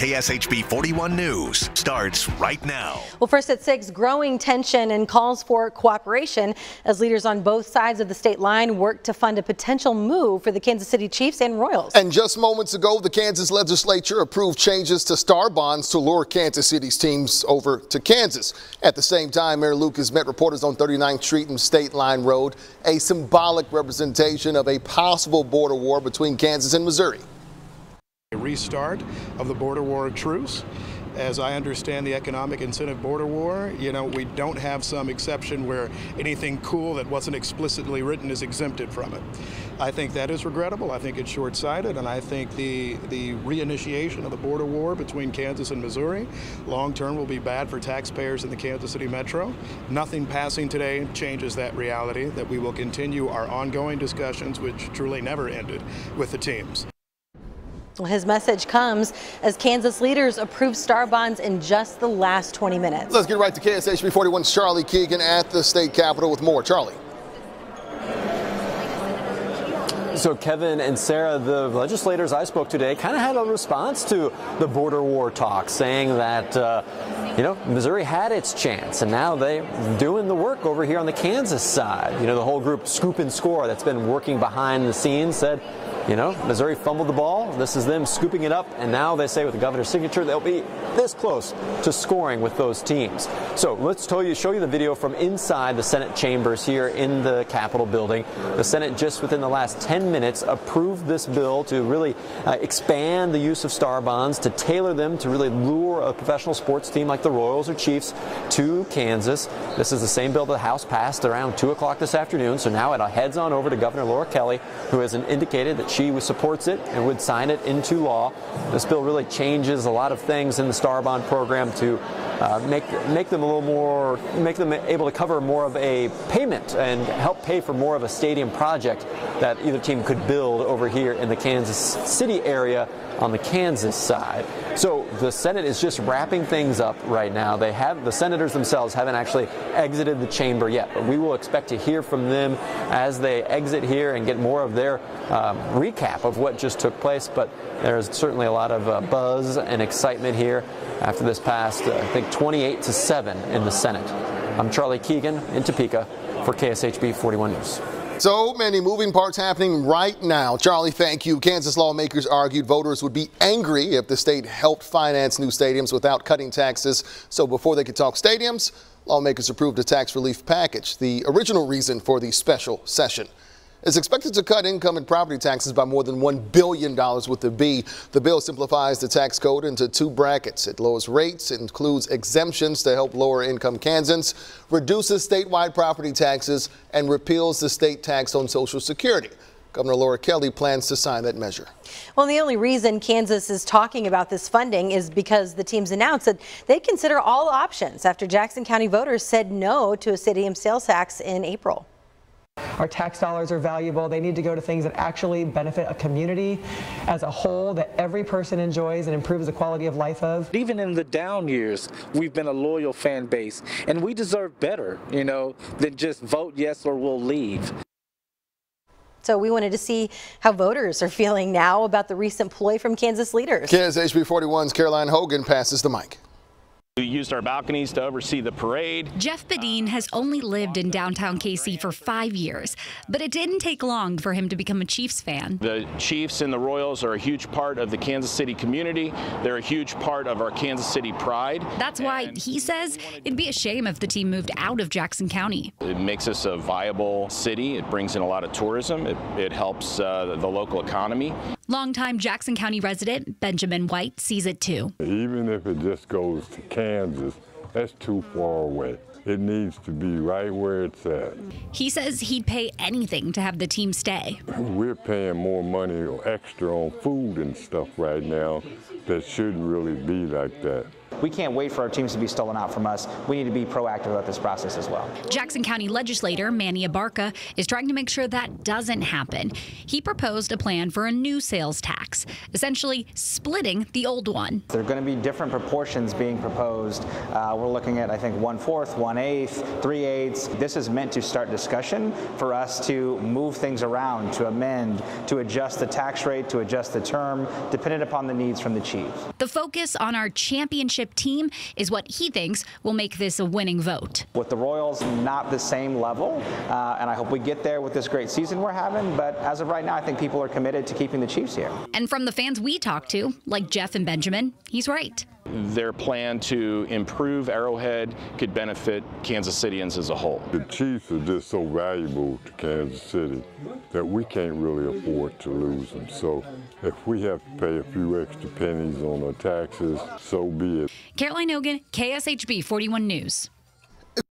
KSHB 41 News starts right now. Well, first at 6, growing tension and calls for cooperation as leaders on both sides of the state line work to fund a potential move for the Kansas City Chiefs and Royals. And just moments ago, the Kansas Legislature approved changes to star bonds to lure Kansas City's teams over to Kansas. At the same time, Mayor Lucas met reporters on 39th Street and State Line Road, a symbolic representation of a possible border war between Kansas and Missouri. A restart of the border war truce. As I understand the economic incentive border war, we don't have some exception where anything cool that wasn't explicitly written is exempted from it. I think that is regrettable. I think it's short-sighted, and I think the reinitiation of the border war between Kansas and Missouri long-term will be bad for taxpayers in the Kansas City Metro. Nothing passing today changes that reality, that we will continue our ongoing discussions, which truly never ended, with the teams. His message comes as Kansas leaders approve star bonds in just the last 20 minutes. Let's get right to KSHB 41's Charlie Keegan at the state capitol with more. Charlie. So Kevin and Sarah, the legislators I spoke today kind of had a response to the border war talk, saying that, Missouri had its chance, and now they're doing the work over here on the Kansas side. The whole group, Scoop and Score, that's been working behind the scenes, said, Missouri fumbled the ball. This is them scooping it up, and now they say with the governor's signature, they'll be this close to scoring with those teams. So let's show you the video from inside the Senate chambers here in the Capitol building. The Senate just within the last 10 minutes approved this bill to really expand the use of star bonds, to tailor them to really lure a professional sports team like the Royals or Chiefs to Kansas. This is the same bill the House passed around 2 o'clock this afternoon, so now it heads on over to Governor Laura Kelly, who has indicated that she supports it and would sign it into law. This bill really changes a lot of things in the star bond program to make them able to cover more of a payment and help pay for more of a stadium project that either team could build over here in the Kansas City area on the Kansas side. So the Senate is just wrapping things up right now. The senators themselves haven't actually exited the chamber yet, but we will expect to hear from them as they exit here and get more of their recap of what just took place. But there's certainly a lot of buzz and excitement here after this passed, I think 28-7 in the Senate. I'm Charlie Keegan in Topeka for KSHB 41 News. So many moving parts happening right now. Charlie, thank you. Kansas lawmakers argued voters would be angry if the state helped finance new stadiums without cutting taxes. So before they could talk stadiums, lawmakers approved a tax relief package, the original reason for the special session. It's expected to cut income and property taxes by more than $1 billion with a B. The bill simplifies the tax code into 2 brackets. It lowers rates, includes exemptions to help lower income Kansans, reduces statewide property taxes, and repeals the state tax on Social Security. Governor Laura Kelly plans to sign that measure. Well, the only reason Kansas is talking about this funding is because the teams announced that they consider all options after Jackson County voters said no to a stadium sales tax in April. Our tax dollars are valuable. They need to go to things that actually benefit a community as a whole, that every person enjoys and improves the quality of life of. Even in the down years, we've been a loyal fan base, and we deserve better, than just vote yes or we'll leave. So we wanted to see how voters are feeling now about the recent ploy from Kansas leaders. KSHB 41's Caroline Hogan passes the mic. We used our balconies to oversee the parade. Jeff Badine has only lived in downtown KC for 5 years, but it didn't take long for him to become a Chiefs fan. The Chiefs and the Royals are a huge part of the Kansas City community. They're a huge part of our Kansas City pride. That's why he says it'd be a shame if the team moved out of Jackson County. It makes us a viable city. It brings in a lot of tourism. It helps the local economy. Longtime Jackson County resident Benjamin White sees it too. Even if it just goes to Kansas, that's too far away. It needs to be right where it's at. He says he'd pay anything to have the team stay. We're paying more money extra on food and stuff right now that shouldn't really be like that. we can't wait for our teams to be stolen out from us. We need to be proactive about this process as well. Jackson County Legislator Manny Abarca is trying to make sure that doesn't happen. He proposed a plan for a new sales tax, essentially splitting the old one. There are going to be different proportions being proposed. We're looking at, I think, 1/4, 1/8, 3/8. This is meant to start discussion for us to move things around, to amend, to adjust the tax rate, to adjust the term, depending upon the needs from the chiefs. The focus on our championship team is what he thinks will make this a winning vote. With the Royals not the same level, and I hope we get there with this great season we're having, but as of right now, I think people are committed to keeping the Chiefs here. And from the fans we talked to, like Jeff and Benjamin, he's right. Their plan to improve Arrowhead could benefit Kansas Cityans as a whole. The Chiefs are just so valuable to Kansas City that we can't really afford to lose them. So if we have to pay a few extra pennies on our taxes, so be it. Caroline Hogan, KSHB 41 News.